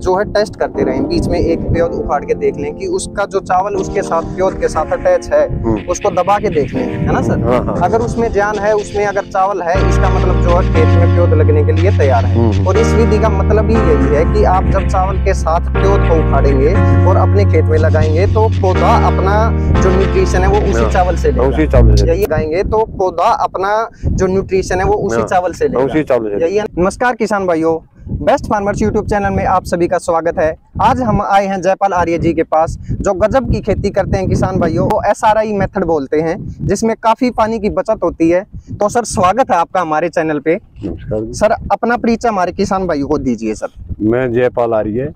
जो है टेस्ट करते रहें, बीच में एक प्योद उखाड़ के देख लें कि उसका जो चावल उसके साथ प्योद के साथ अटैच है, उसको दबा के देख लें, है ना सर। अगर उसमें जान है, उसमें अगर चावल है, इसका मतलब जो है खेत में प्योद लगने के लिए तैयार है। और इस विधि का मतलब ही यही है कि आप जब चावल के साथ प्योद को उखाड़ेंगे और अपने खेत में लगाएंगे तो पौधा अपना जो न्यूट्रिशन है वो उसी चावल से लेगा। यही लगाएंगे तो पौधा अपना जो न्यूट्रिशन है वो उसी चावल से लेगा। यही है। नमस्कार किसान भाइयों, बेस्ट फार्मर्स यूट्यूब चैनल में आप सभी का स्वागत है। आज हम आए हैं जयपाल आर्य जी के पास, जो गजब की खेती करते हैं किसान भाइयों। वो SRI मेथड बोलते हैं, जिसमें काफी पानी की बचत होती है। तो सर स्वागत है आपका हमारे चैनल पे। नमस्कार सर, अपना परिचय हमारे किसान भाइयों को दीजिए सर। मैं जयपाल आर्य,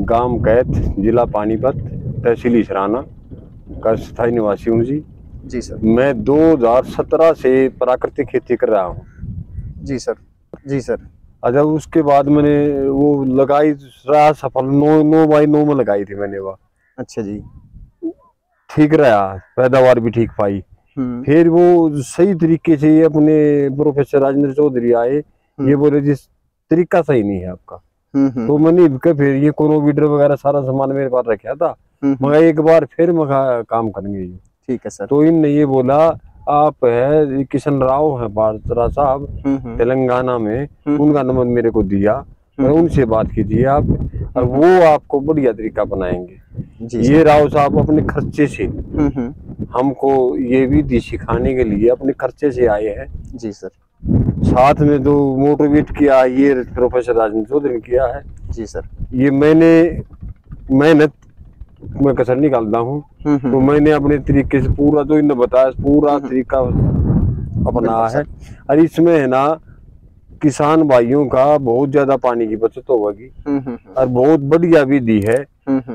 गांव कैथ, जिला पानीपत, तहसील इसराना का स्थायी निवासी हूँ जी। जी सर। मैं 2017 से प्राकृतिक खेती कर रहा हूँ। जी सर। जी सर। अच्छा, उसके बाद मैंने वो लगाई रहा सफल 9 बाई 9 में लगाई थी मैंने वो। अच्छा जी। ठीक रहा, पैदावार भी ठीक पाई। फिर वो सही तरीके से अपने प्रोफेसर राजेंद्र चौधरी आए, ये बोले जिस तरीका सही नहीं है आपका। तो मैंने फिर ये कोनोवीडर वगैरह सारा सामान मेरे पास रखा था, मगर एक बार फिर मगा काम करेंगे। ठीक है सर। तो इनने ये बोला, आप है किशन राव है बात्रा साहब तेलंगाना में, उनका नंबर मेरे को दिया, उनसे बात कीजिए आप, और वो आपको बढ़िया तरीका बनाएंगे। ये राव साहब अपने खर्चे से हमको ये विधि सिखाने के लिए अपने खर्चे से आए हैं। जी सर। साथ में जो मोटिवेट किया ये प्रोफेसर राजेंद्र चौधरी ने किया है। जी सर। ये मैंने मेहनत मैं कसर निकालता हूँ, तो मैंने अपने तरीके से पूरा जो इन्होंने बताया पूरा तरीका अपना है। और इसमें है ना किसान भाइयों का बहुत ज्यादा पानी की बचत होगी और बहुत बढ़िया विधि है।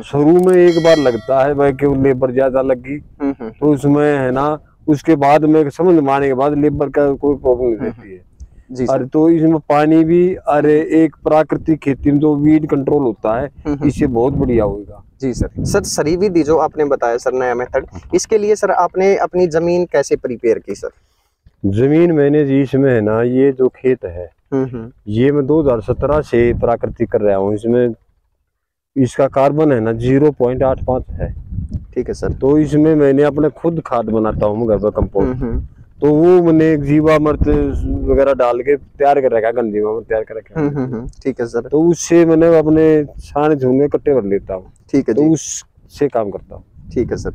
शुरू में एक बार लगता है भाई कि लेबर ज्यादा लगी, तो उसमें है ना उसके बाद में समझ में आने के बाद लेबर का कोई प्रॉब्लम नहीं रहती है। अरे तो इसमें पानी भी, अरे एक प्राकृतिक खेती में जो वीड कंट्रोल होता है, इससे बहुत बढ़िया होगा। जी सर। सर सरी विधि जो आपने बताया सर, नया मेथड, इसके लिए सर आपने अपनी जमीन कैसे प्रिपेयर की सर? जमीन मैंने जी इसमें है ना, ये जो खेत है ये मैं 2017 से प्राकृतिक कर रहा हूँ। इसमें इसका कार्बन है ना 0.85 है। ठीक है सर। तो इसमें मैंने अपने खुद खाद बनाता हूँ घर पर, कंपोस्ट। तो वो मैंने जीवामृत वगैरह डाल के तैयार कर रखा है, गंदी में तैयार कर रखा है। ठीक है सर। तो उससे मैंने अपने छाने झूने कट्टे भर लेता हूँ। ठीक है। तो उससे काम करता हूँ। ठीक है सर।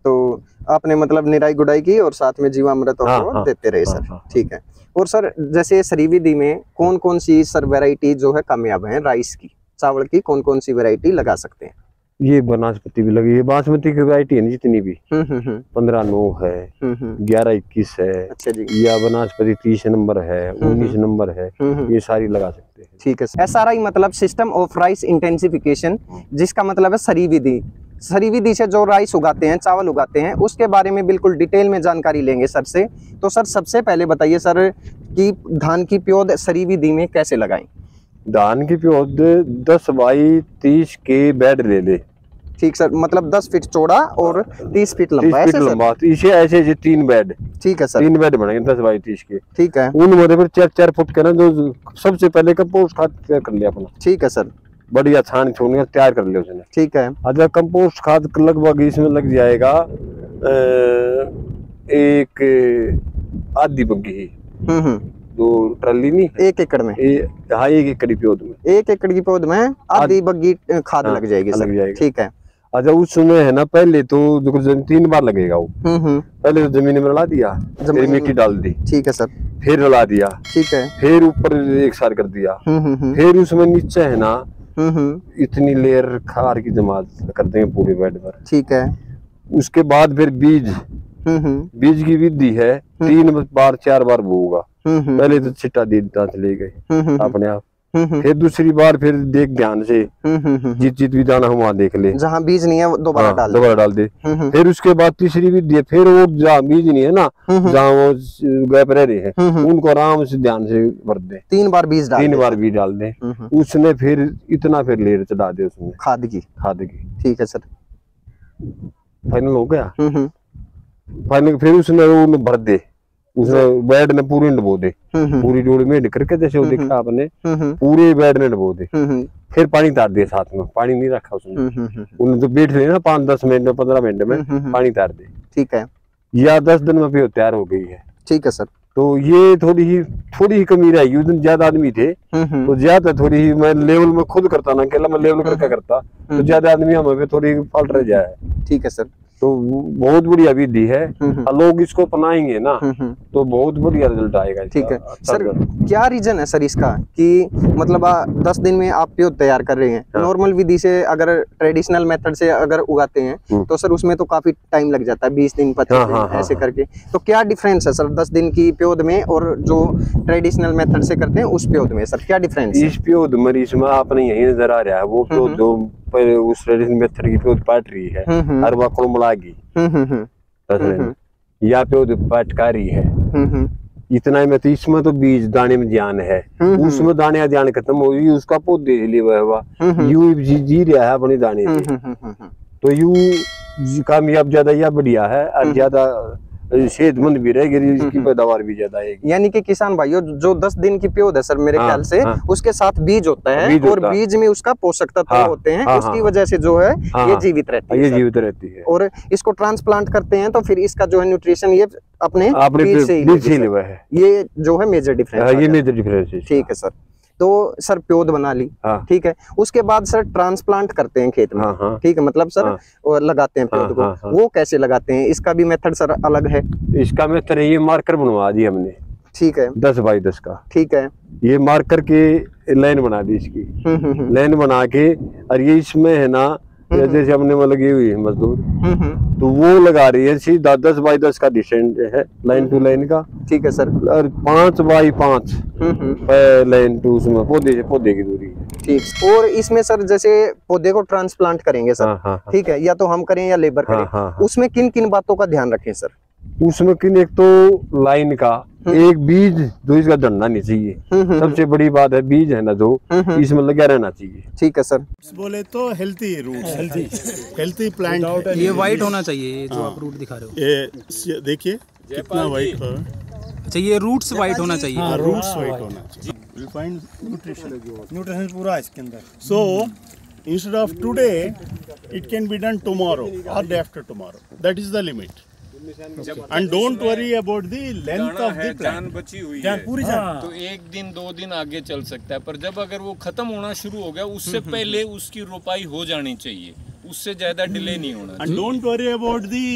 तो आपने मतलब निराई गुड़ाई की और साथ में जीवामृत देते रहे सर। ठीक है। और सर जैसे सरी विधि में कौन कौन सी सर वैरायटी जो है कामयाब है राइस की, चावल की कौन कौन सी वैरायटी लगा सकते हैं? ये बनास्पति भी लगी है, बासमती की वैरायटी है जितनी भी 15-9 है, 11-21 है। अच्छा जी। या बनास्पति 30 नंबर है, 19 नंबर है, ये सारी लगा सकते हैं। ठीक है। SRI मतलब सिस्टम ऑफ राइस इंटेंसिफिकेशन, जिसका मतलब है सरी विधि। सरी विधि से जो राइस उगाते हैं, चावल उगाते हैं, उसके बारे में बिल्कुल डिटेल में जानकारी लेंगे सर से। तो सर सबसे पहले बताइए सर कि धान की प्योद सरी विधि में कैसे लगाएं? धान की प्योद 10 बाई 30 के बेड ले ले। ठीक सर, मतलब 10 फीट चौड़ा और 30 फीट लंबा। 30 फीट लंबा, इसे ऐसे 3 बेड। ठीक है सर। 3 बेड बनेंगे 10 बाई 30 के। ठीक है। उनमें फिर 4-4 फुट के ना जो सबसे पहले कंपोस्ट खाद तैयार कर लिया अपना। ठीक है सर। बढ़िया छान छून तैयार कर लिया उसने। ठीक है। अच्छा, कंपोस्ट खाद लगभग इसमें लग जाएगा एक आधी बग्गी जो ट्रली नहीं, 1 एकड़ में। हाँ, 1 एकड़ की प्योद में, 1 एकड़ की पौध में आधी बग्गी खाद लग जाएगी सर। लग जाएगी। ठीक है। अच्छा, उसमें है ना पहले तो 3 बार लगेगा वो। पहले तो जमीन में रला दिया, फिर मिट्टी डाल दी। ठीक है सर। फिर रला दिया। ठीक है। फिर ऊपर एक सार कर दिया। फिर उसमें नीचे है ना इतनी लेयर खार की जमात कर देंगे पूरे बेड पर। ठीक है। उसके बाद फिर बीज की विधि है, 3 बार 4 बार बोगा। पहले तो छिट्टा देता चले गए अपने आप। फिर दूसरी बार फिर देख ध्यान से, जित भी दाना हम वहाँ देख ले, जहाँ बीज नहीं है दोबारा डाल दे। फिर उसके बाद तीसरी विधि है, फिर वो जहाँ बीज नहीं है ना, जहाँ वो गैप रह रहे हैं, उनको आराम से ध्यान से भर दे। 3 बार बीज डाल दे। उसने फिर इतना फिर लेयर चढ़ा दे उसमें खाद की। ठीक है सर। फाइनल हो गया। फाइनल फिर उसने भर दे उसमें बेड ने पूरी डबो दे, पूरी जोड़ी में करके जैसे वो देखा आपने, पूरे बेड ने डबो दे, फिर पानी तार दिया साथ में, पानी नहीं रखा उसने, उन्हें तो बैठ लेना 5-10 मिनट में 15 मिनट में पानी तार दे, ठीक है, या 10 दिन में भी तैयार हो गई है। ठीक है सर। तो ये थोड़ी ही कमी रही, उस दिन ज्यादा आदमी थे तो ज्यादा थोड़ी ही मैं लेवल में खुद करता ना, अकेला मैं लेवल करके करता तो ज्यादा आदमी हमें थोड़ी फॉल्ट रह जाए। ठीक है सर। तो बहुत बढ़िया विधि है, लोग इसको अपनाएंगे ना तो बहुत बढ़िया रिजल्ट आएगा। ठीक है सर, क्या रीजन है सर इसका कि मतलब 10 दिन में आप प्योद तैयार कर रहे हैं? नॉर्मल विधि से अगर ट्रेडिशनल मेथड से अगर उगाते हैं तो सर उसमें तो काफी टाइम लग जाता है, 20 दिन 25 दिन ऐसे करके। तो क्या डिफरेंस है सर 10 दिन की प्योद में और जो ट्रेडिशनल मेथड से करते हैं उस प्योद में? सर क्या डिफरेंस है? इस प्योद मरीज में आपने यही नजर आ रहा है, वो प्योद जो उस ट्रेडिशनल मेथड की प्योद पाट रही है, अरबा कुड़मलागी या प्योद पटकारी है, इतना में तो इसमें तो बीज दाने में जान है, उसमें दाने जान खत्म हो गई, उसका पौधे लिए हुआ यू जी रहा है अपने दाने से, तो यू कामयाब ज्यादा या बढ़िया है और ज्यादा सेहतमंद भी रहेगी, इसकी पैदावार भी ज्यादा आएगी। यानी कि किसान भाइयों जो 10 दिन की प्योद है सर मेरे ख्याल से उसके साथ बीज होता है और बीज में उसका पोषक तत्व होते हैं, उसकी वजह से जो है ये जीवित रहती है, ये जीवित रहती है। और इसको ट्रांसप्लांट करते हैं तो फिर इसका जो है न्यूट्रिशन ये अपने बीज से ही है, ये जो है मेजर डिफरेंस, ये मेजर डिफरेंस है। ठीक है सर। तो सर प्योद बना ली, ठीक है, उसके बाद सर ट्रांसप्लांट करते हैं खेत में, ठीक है, मतलब सर लगाते हैं प्योद को, वो कैसे लगाते हैं? इसका भी मेथड सर अलग है? इसका मेथड ये मार्कर बनवा दिया हमने, ठीक है, 10 बाई 10 का, ठीक है, ये मार्कर के लाइन बना दी इसकी, लाइन बना के, और ये इसमें है ना जैसे हमने वो लगी हुई है मजदूर, तो वो लगा रही है सीधा 10 बाई 10 का डिस्टेंस है लाइन टू लाइन का, ठीक है सर, और 5 बाई 5 लाइन टू उसमें पौधे से पौधे की दूरी है, ठीक। और इसमें सर जैसे पौधे को ट्रांसप्लांट करेंगे सर, ठीक है, या तो हम करें या लेबर करें, उसमें किन किन बातों का ध्यान रखें सर? उसमें किन, एक तो लाइन का, एक बीज जो इसका धरना नहीं चाहिए, सबसे बड़ी बात है बीज है ना जो इसमें लगा रहना चाहिए, ठीक है सर। बोले तो हेल्थी रूट्स, हेल्थी प्लांट, ये वाइट होना चाहिए जो आप रूट दिखा रहे हो, ये देखिए कितना वाइट है। अच्छा ये रूट्स वाइट होना चाहिए, रूट्स वाइट होना चाहिए, रिफाइंड न्यूट्रिशन पूरा इसके अंदर। So instead of today it can be done tomorrow और day after tomorrow, that is the limit. And don't worry about the length of the plant. जान बची हुई है, पूरी जान, तो 1 दिन 2 दिन आगे चल सकता है, पर जब अगर वो खत्म होना शुरू हो गया उससे पहले उसकी रोपाई हो जानी चाहिए, उससे ज्यादा डिले नहीं होना चाहिए। And don't worry about the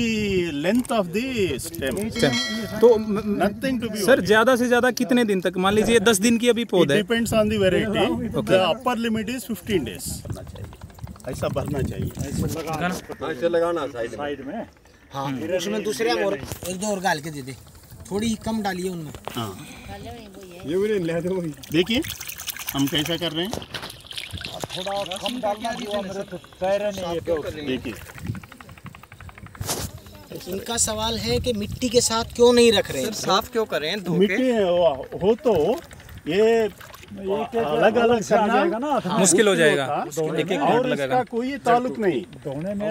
length of the stem. तो nothing to be सर ज्यादा से ज्यादा कितने दिन तक, मान लीजिए 10 दिन की अभी पौधा है, depends on the variety. The upper limit is 15 days. ऐसा भरना चाहिए, ऐसे लगाना साइड में। हाँ, उसमें दूसरे और 1-2 और डाल के दे दे, थोड़ी कम डालिए उनमें। हाँ, ये देखिए हम कैसा कर रहे हैं, थोड़ा कम डालना देखिए। इनका सवाल है कि मिट्टी के साथ क्यों नहीं रख रहे हैं, साफ क्यों करें? मिट्टी हो तो ये अलग अलग करना ना मुश्किल हो जाएगा, एक और इसका कोई ताल्लुक नहीं,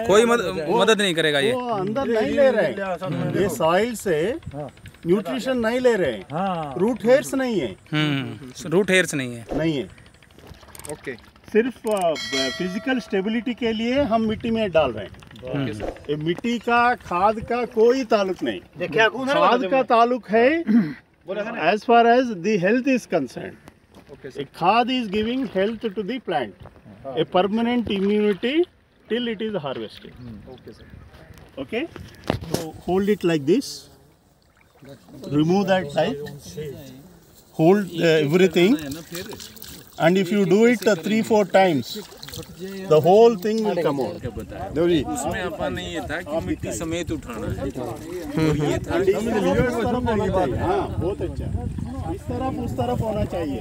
कोई मदद नहीं करेगा, ये अंदर नहीं ले रहे, ये सॉइल से न्यूट्रिशन नहीं ले रहे, रूट हेयर्स नहीं है, रूट हेयर्स नहीं है, ओके, सिर्फ फिजिकल स्टेबिलिटी के लिए हम मिट्टी में डाल रहे हैं। ये मिट्टी का खाद का कोई ताल्लुक नहीं, खाद का ताल्लुक है as far as the health is concern. A khad is giving health to the plant, a permanent immunity till it is harvested. Okay, sir. Okay, so hold it like this, remove that side, hold everything, and if you do it 3-4 times, the whole thing will come out. उसमें अपन ये था कि मिट्टी समेत उठाना है, तो ये था बहुत अच्छा, इस तरफ उस तरफ होना चाहिए।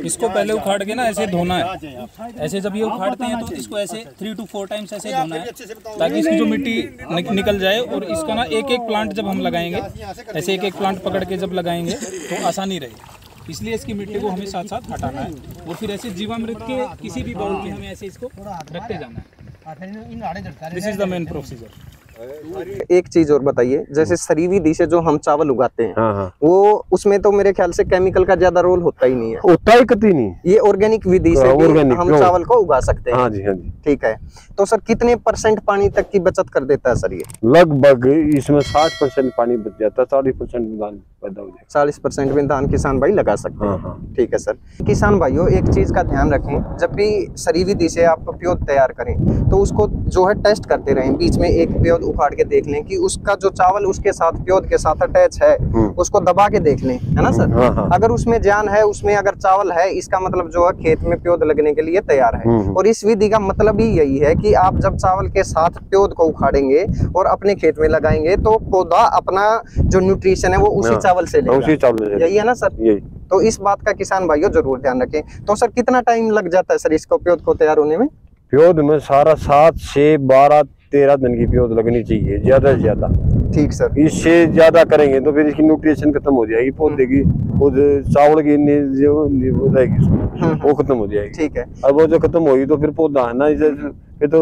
इसको पहले उखाड़ के ना ऐसे धोना है, ऐसे जब ये उखाड़ते हैं तो इसको ऐसे 3 to 4 टाइम्स ऐसे धोना है ताकि इसकी जो मिट्टी निकल जाए, और इसका ना एक एक प्लांट जब हम लगाएंगे ऐसे एक एक प्लांट पकड़ के जब लगाएंगे तो आसानी रहेगी, इसलिए इसकी मिट्टी को हमें साथ साथ हटाना है, और फिर ऐसे जीवामृत के किसी भी बाउल में हमें ऐसे इसको रखते जाना है। This is the main procedure. एक चीज और बताइए, जैसे सरी विधि से जो हम चावल उगाते हैं, हाँ हाँ, वो उसमें तो मेरे ख्याल से केमिकल का ज्यादा रोल होता ही नहीं है, होता ही कतई नहीं। ये ऑर्गेनिक विधि से भी ऑर्गेनिक हम चावल को उगा सकते हैं। हाँ जी, हाँ जी। ठीक है, तो सर कितने % पानी तक की बचत कर देता है सर ये? लगभग इसमें 60% पानी बच जाता है, 40% धान पैदा हो जाए। 40% में धान किसान भाई लगा सकते हैं। हाँ। ठीक है सर। किसान भाइयों एक चीज का ध्यान रखें, जब भी सरी विधि से आप प्योद तैयार करें तो उसको जो है टेस्ट करते रहें, बीच में एक प्योद उखाड़ के देख लें कि उसका जो चावल उसके साथ प्योद के साथ अटैच है, उसको दबा के देख लें, है ना सर? हाँ। अगर उसमें जान है, उसमें अगर चावल है, इसका मतलब जो है खेत में प्योद लगने के लिए तैयार है। और इस विधि का मतलब ही यही है कि आप जब चावल के साथ प्योद को उखाड़ेंगे और अपने खेत में लगाएंगे तो पौधा अपना जो न्यूट्रिशन है वो उसी चावल से लेगा। उसी चावल से। यही है ना सर? यही। तो इस बात का किसान भाइयों जरूर ध्यान रखें। तो सर कितना टाइम लग जाता है सर इसको प्योद को तैयार होने में? प्योद में सारा 7 से 12-13 दिन की प्योद लगनी चाहिए, ज्यादा से ज्यादा। ठीक सर। इससे ज्यादा करेंगे तो फिर इसकी न्यूट्रिशन खत्म हो जाएगी, पौधे की चावल की जो रहेगी वो खत्म हो जाएगी। ठीक है। अब वो जो खत्म होगी तो फिर पौधा है ना, फिर तो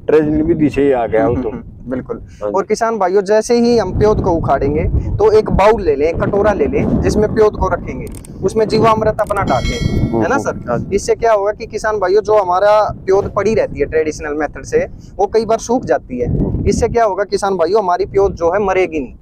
ट्रेजन भी दिशे आ गया वो तो। बिल्कुल। और किसान भाइयों जैसे ही हम प्योद को उखाड़ेंगे तो एक बाउल ले लें, एक कटोरा ले लें जिसमें प्योद को रखेंगे, उसमें जीवामृत अपना डाल लें, है ना सर? इससे क्या होगा कि किसान भाइयों जो हमारा प्योद पड़ी रहती है ट्रेडिशनल मेथड से, वो कई बार सूख जाती है। इससे क्या होगा किसान भाइयों, हमारी प्योद जो है मरेगी नहीं।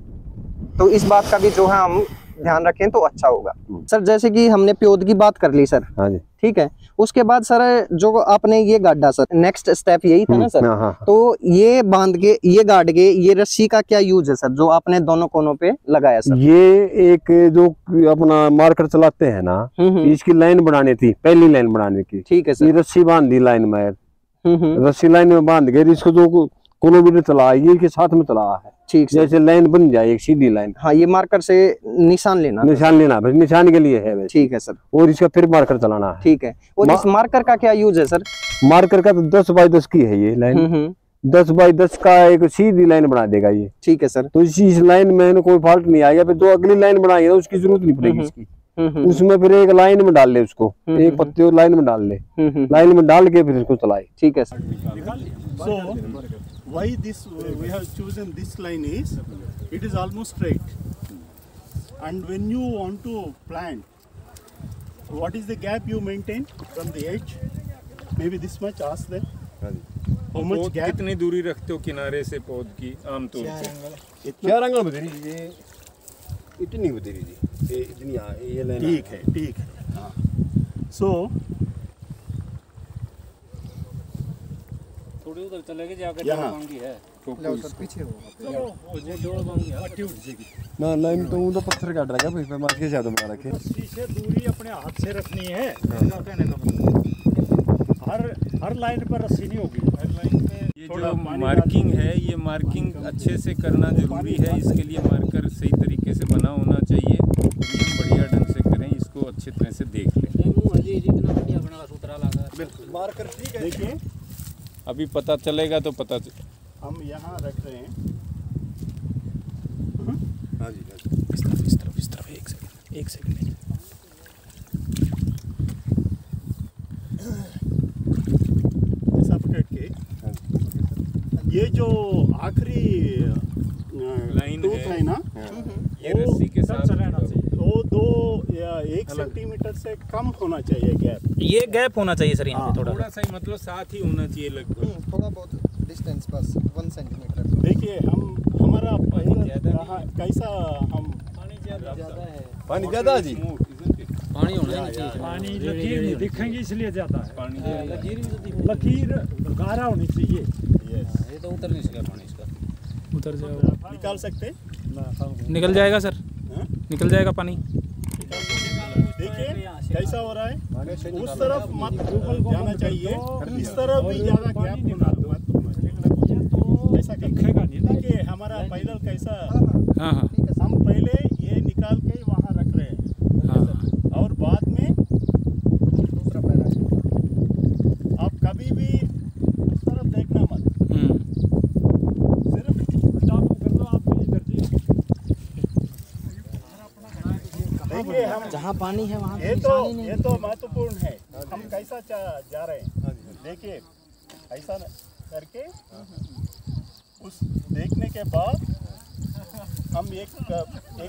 तो इस बात का भी जो है हम ध्यान रखें तो अच्छा होगा। सर जैसे कि हमने प्योद की बात कर ली सर, हाँ जी। ठीक है, उसके बाद सर जो आपने ये गाड़ा सर, नेक्स्ट स्टेप यही था ना सर? हाँ। तो ये बांध के, ये गाड़ के, ये रस्सी का क्या यूज है सर जो आपने दोनों कोनों पे लगाया सर? ये एक जो अपना मार्कर चलाते हैं ना, इसकी लाइन बनानी थी, पहली लाइन बनाने की। ठीक है सर। ये रस्सी बांध दी लाइन में, रस्सी लाइन में बांध के इसको जो किलोमीटर चला ये के साथ में चला है। ठीक है। जैसे लाइन बन जाए एक सीधी लाइन। हाँ, ये मार्कर से निशान लेना फिर निशान के लिए है। ठीक है सर। और इसका फिर मार्कर चलाना है। ठीक है। और इस मार्कर का क्या यूज है सर? मार्कर का तो 10x10 की है ये लाइन। 10x10 का एक सीधी लाइन बना देगा ये। ठीक है सर। तो इस लाइन में कोई फॉल्ट नहीं आएगा, फिर जो अगली लाइन बनाएंगे ना उसकी जरूरत नहीं पड़ेगी इसकी। उसमें फिर एक लाइन में डाल ले उसको, एक पत्ते और लाइन में डाल ले, लाइन में डाल के फिर इसको चलाए। ठीक है sir. So why this we have chosen this line is it is almost straight, and when you want to plant, what is the gap you maintain from the edge? Maybe this much. Ask them. How much gap? कितनी दूरी रखते हो किनारे से पौध की आमतौर पे? 4 अंगल बतेरी ये इतनी बतेरी जी, ये इतनी ये लाइन। ठीक है, ठीक है। हाँ। So थोड़ी उधर चले गए जाकर यहाँ है पीछे ना लाइन तो वो पत्थर काट रखा है, पे मार के ज्यादा बना रखे। से दूरी अपने हाथ से रखनी है। हर लाइन पर रस्सी नहीं होगी। हर लाइन पे ये जो मार्किंग है, ये मार्किंग अच्छे से करना जरूरी है। इसके लिए मार्कर सही तरीके से बना होना चाहिए। ये हम बढ़िया ढंग से करें, इसको अच्छी तरह से देख लें। बिल्कुल मार्कर ठीक है। देखिए अभी पता चलेगा तो पता हम यहाँ रख रहे हैं। हाँ जी, इस तरफ एक सेकंड ऐसा पकड़ के ये जो आखिरी लाइन है ना, ये रस्सी के साथ रहना चाहिए। वो 2 या 1 सेंटीमीटर से कम होना चाहिए गैप। ये गैप होना चाहिए सर यहाँ पे थोड़ा सा ही, मतलब साथ ही होना चाहिए लगभग। थोड़ा बहुत डिस्टेंस बस 1 सेंटीमीटर। देखिए हमारा कैसा हम पानी ज्यादा है, पानी ज्यादा है जी। पानी होना चाहिए। पानी लकीर नहीं दिखेंगी इसलिए ज्यादा है। पानी लकीर गाढ़ा होनी चाहिए। ये तो उतर नहीं सका पानी, इसका उतर जाएगा। निकाल सकते? निकल जाएगा सर, निकल जाएगा पानी। देखिए कैसा हो रहा है, उस तरफ मत जाना चाहिए, इस तरफ भी ज्यादा गैप होना मत। ऐसा दिखेगा नहीं। देखिए हमारा पैदल कैसा, हाँ हाँ, हम पहले ये निकाल के वहाँ रख रहे हैं। हाँ। और बाद में दूसरा पैरा। आप कभी भी उस तरफ देखना मत, सिर्फ उल्टा कर दो। आप देखिए हम जहाँ पानी है वहाँ ये तो महत्वपूर्ण है। हम कैसा जा रहे हैं, देखिए ऐसा करके उस देखने के बाद हम एक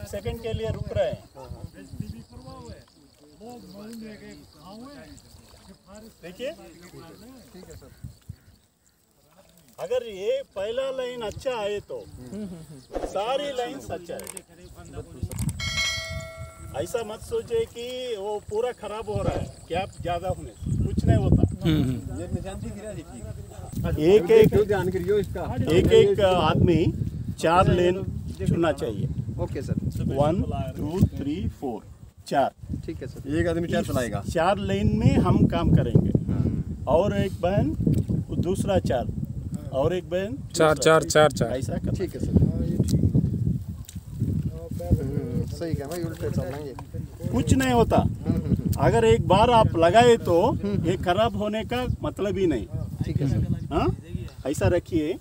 सेकंड के लिए रुक रहे हैं। देखिए, ठीक है सर। अगर ये पहला लाइन अच्छा आए तो सारी लाइन अच्छा है। ऐसा मत सोचे कि वो पूरा खराब हो रहा है, गैप ज्यादा होने से कुछ नहीं होता। एक आदमी 4 लेन चुनना चाहिए। Okay sir. 1 2 3 4 4। ठीक है सर। एक आदमी 4 चलाएगा। 4 लेन में हम काम करेंगे। और एक बहन दूसरा 4 और एक बहन 4 4 4 4 ऐसा कर। ठीक है सर। सही कहा भाई, उल्टे चलेंगे कुछ नहीं होता। अगर एक बार आप लगाए तो ये खराब होने का मतलब ही नहीं। ठीक है सर। हाँ, ऐसा रखिए,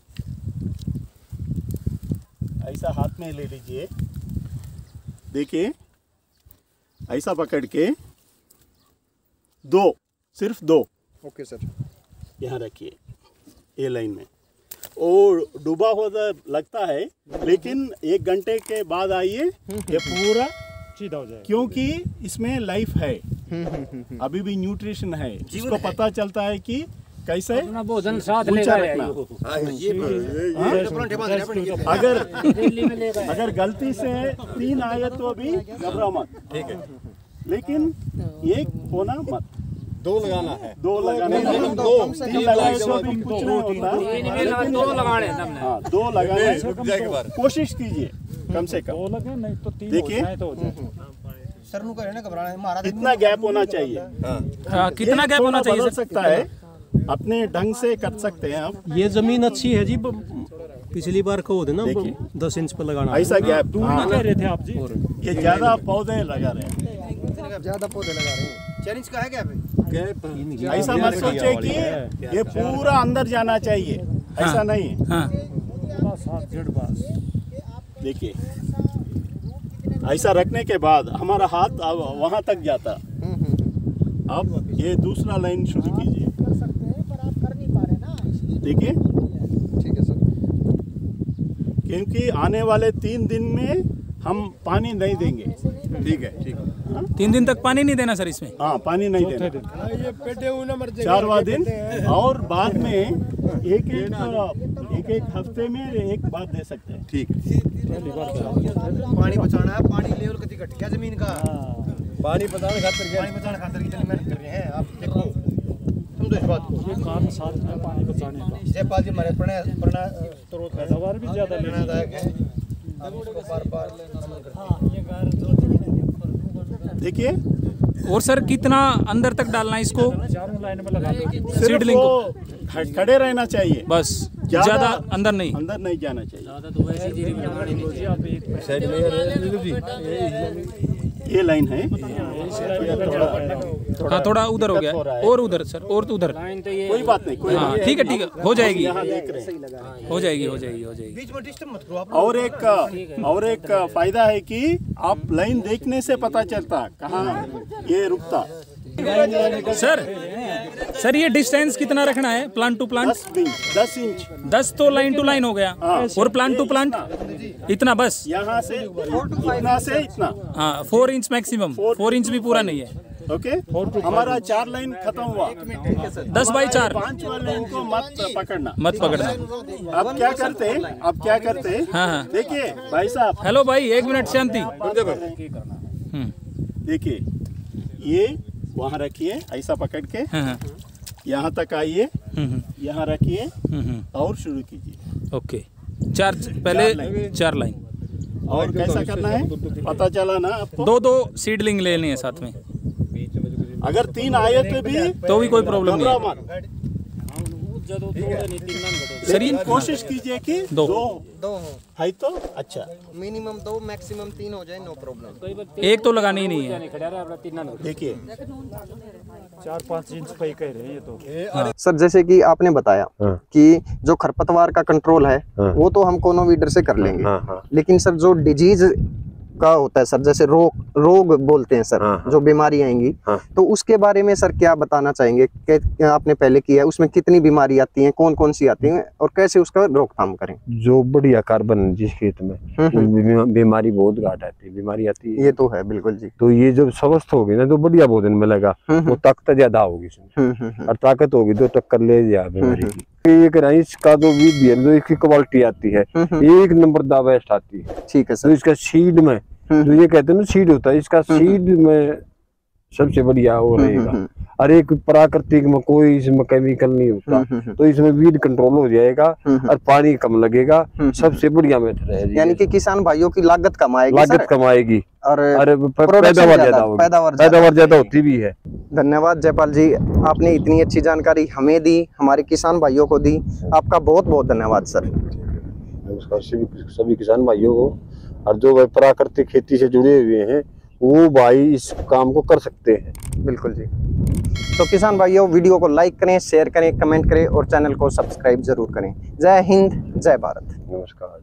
ऐसा हाथ में ले लीजिए। देखिए, ऐसा पकड़ के 2, सिर्फ 2 ओके सर। यहाँ रखिए ये लाइन में। और डूबा हुआ लगता है, लेकिन 1 घंटे के बाद आइए, ये पूरा सीधा हो जाएगा, क्योंकि इसमें लाइफ है, अभी भी न्यूट्रिशन है। इसको पता चलता है कि कैसे भोजन साथ ऊंचा रखना। अगर गलती से 3 आए तो भी घबरा मत, ठीक है, लेकिन 1 होना मत। 2 लगाना है। 2 लगाने, 3 लगाए तो भी कुछ नहीं होता। 2 लगाने, हाँ 2 लगाने कोशिश कीजिए कम से कम। 2 लगे, नहीं तो 3 देखिए, तो हो जाए। सर नु करे ना घबराना, कितना गैप होना चाहिए। कितना गैप होना चाहिए बदल सकता है, अपने ढंग से कर सकते हैं आप। ये जमीन अच्छी है जी, पिछली बार को ना 10 इंच पर लगाना। ऐसा गैप कह रहे थे आप जी, ये ज्यादा पौधे लगा रहे हैं, ज्यादा पौधे लगा रहे हैं। 4 इंच का है गैप। ऐसा मत सोचे कि ये पूरा अंदर जाना चाहिए, ऐसा नहीं है। हाँ, बस हाथ जेड़ बस। देखिए, ऐसा रखने के बाद हमारा हाथ अब वहां तक जाता। अब ये दूसरा लाइन शुरू कीजिए। देखिए, ठीक है सर। क्योंकि आने वाले 3 दिन में हम पानी नहीं देंगे। ठीक है, ठीक है। 3 दिन तक पानी नहीं देना सर इसमें। हाँ, पानी नहीं देना। 4वां दिन, और बाद में एक हफ्ते में एक बार दे सकते हैं। ठीक है। पानी बचाना है, पानी लेवल कति घट गया जमीन का। पानी बचाने खातर कितनी मेहनत कर रहे हैं आप, देखो तुम तो इस बात को। ये काम साथ में पानी बचाने का। जयपाल जी हमारे प्रणा स्रोत है, पैदावार भी ज्यादा प्रेरणादायक है। आप इसको बार-बार देखिए, और सर कितना अंदर तक डालना है इसको? 4 लाइन में लगा दो। सिर्फ सीडलिंग को वो खड़े रहना चाहिए, बस, ज्यादा अंदर नहीं। अंदर नहीं जाना चाहिए। ये लाइन है, हाँ थोड़ा उधर हो गया, और उधर सर, और तो उधर। कोई बात नहीं, कोई हाँ ठीक है, हो जाएगी, यहाँ देख रहे हैं। हो जाएगी, हो जाएगी, हो जाएगी। बीच में डिस्टर्ब मत करो आप। और एक फायदा है कि आप लाइन देखने से पता चलता कहाँ ये रुकता। सर ये डिस्टेंस कितना रखना है प्लांट टू प्लांट? 10 इंच। 10 तो लाइन टू लाइन हो गया, और प्लांट टू प्लांट इतना बस। यहाँ से इतना से इतना। हाँ 4 इंच मैक्सिमम, 4 इंच भी पूरा नहीं है। ओके, हमारा 4 लाइन खत्म हुआ। 10 बाई 4। 5वां लाइन को मत पकड़ना, मत पकड़ना। अब क्या करते? हाँ हाँ, देखिए भाई साहब, हेलो भाई, 1 मिनट शांति। देखिए, ये वहाँ रखिए, ऐसा पकड़ के हाँ, यहाँ तक आइए, यहाँ रखिए और शुरू कीजिए। ओके, 4 पहले 4 लाइन। और कैसा करना है पता चला ना आपको? 2 सीडलिंग लेनी है साथ में। अगर 3 आए तो भी कोई प्रॉब्लम नहीं है। सर कोशिश कीजिए कि 2 है तो अच्छा, मिनिमम 2 मैक्सिमम 3 हो जाए, नो प्रॉब्लम। एक तो लगानी ही नहीं है। देखिए 4-5 इंच पे कह रहे हैं ये तो। सर जैसे कि आपने बताया कि जो खरपतवार का कंट्रोल है वो तो हम कोनोवीडर से कर लेंगे, लेकिन सर जो डिजीज का होता है सर, जैसे रोग बोलते हैं सर, जो बीमारी आएंगी, तो उसके बारे में सर क्या बताना चाहेंगे कि आपने पहले किया है, उसमें कितनी बीमारी आती है, कौन कौन सी आती है और कैसे उसका रोकथाम करें? जो बढ़िया कार्बन जिस खेत में बीमारी बहुत घाट आती है, बीमारी आती है, ये तो है बिल्कुल जी। तो ये जब स्वस्थ होगी ना तो बढ़िया भोजन मिलेगा, वो ताकत ज्यादा होगी इसमें, और ताकत होगी तो टक्कर ले जाए बीमारी की। एक इसका जो बीज है, जो इसकी क्वालिटी आती है, एक नंबर दा बेस्ट आती है। ठीक है सर। तो इसका सीड में जो ये कहते हैं ना सीड होता है, इसका सीड में सबसे बढ़िया हो रहेगा। और एक प्राकृतिक में कोई इसमें केमिकल नहीं होता, तो इसमें वीड कंट्रोल हो जाएगा और पानी कम लगेगा, सबसे बढ़िया मेथड है। यानी कि किसान भाइयों की लागत कम आएगी, और पैदावार ज्यादा होती भी है। धन्यवाद जयपाल जी, आपने इतनी अच्छी जानकारी हमें दी, हमारे किसान भाइयों को दी, आपका बहुत बहुत धन्यवाद सर। नमस्कार सभी किसान भाइयों को, और जो भाई प्राकृतिक खेती से जुड़े हुए हैं वो भाई इस काम को कर सकते हैं। बिल्कुल जी। तो किसान भाइयों, वीडियो को लाइक करें, शेयर करें, कमेंट करें और चैनल को सब्सक्राइब जरूर करें। जय हिंद, जय भारत। नमस्कार।